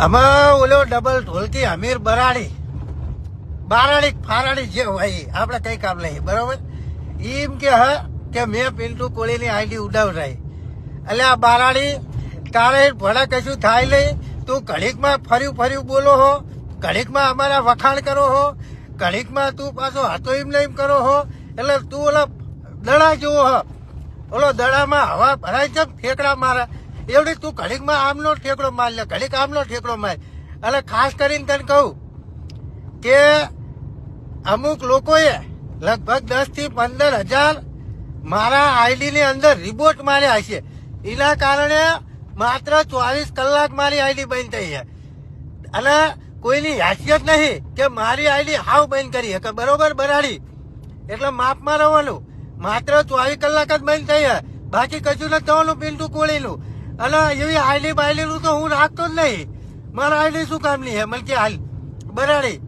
આમાં ઓલો ડબલ ઢોલકી અમીર બરાડી બારાડી ફારાડી જે હોય આપણે કઈ કામ નહીં બરોબર. એમ કે મેં પિન્ટુ કોળીની આઈડી ઉડાવરાઈ. એટલે આ બારાડી તારે ભલે કશું થાય નહીં. તું ઘડીકમાં ફર્યું બોલો હો, ઘડીકમાં અમારા વખાણ કરો હો, ઘડીકમાં તું પાછો હાથો એમ ને એમ કરો હો. એટલે તું ઓલા દડા જોવો હો, ઓલો દડામાં હવા ભરાય છે ઠેકડા મારે એવડી તું ઘડીકમાં આમનો ઠેકડો માર લે, ઘડીક આમનો ઠેકડો માર. એટલે ખાસ કરીને તને કહું કે અમુક લોકોએ લગભગ 10 થી 15,000 મારા આઈડી ની અંદર રિપોર્ટ માર્યા છે. એના કારણે માત્ર 24 કલાક મારી આઈડી બંધ થઈ છે. અને કોઈની હેસિયત નહીં કે મારી આઈડી હાવ બંધ કરી કે બરોબર બરાડી. એટલે માપમાં રહેવાનું. માત્ર 24 કલાક જ બંધ થઈ છે, બાકી કશું નથી થવાનું પિન્ટુ કોળીનું. અને એવી આઈડી બાયલીનું તો હું રાખતો જ નહીં. મારા આઈડી શું કામની છે મને કે હાલ બરાડી.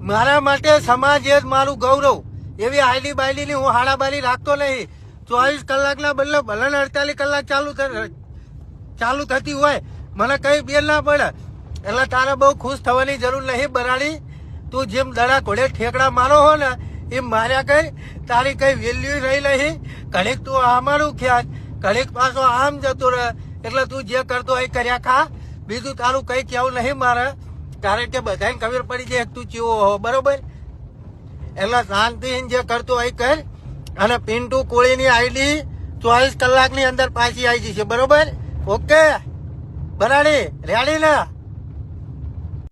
મારા માટે સમાજ એ જ મારું ગૌરવ. એવી આઈડી બાયલીની હું હાડાબારી રાખતો નહીં. 24 કલાકના બદલે ભલે 48 કલાક ચાલુ થતી હોય મને કઈ બેલ ના પડે. એટલે તારે બહુ ખુશ થવાની જરૂર નહીં બરાડી. તું જેમ દડા ઘોડે ઠેકડા મારો હો ને એમ માર્યા કઈ તારી કઈ વેલ્યુ રહી નહીં. ઘડીક તું અમારું ખ્યાલ, ઘડીક પાછો આમ જતો રહે. એટલે તું જે કરતો એ કર્યા ખા. બીજું તારું કઈ કેવું નહીં મારે, કારણ કે બધાને ખબર પડી જાય તું ચેવો હો બરોબર. એટલે શાંતિ જે કરતો એ કર. અને પિન્ટુ કોળીની આઈડી 24 કલાકની અંદર પાછી આવી જશે બરોબર. ઓકે બરાડી રેડી ને.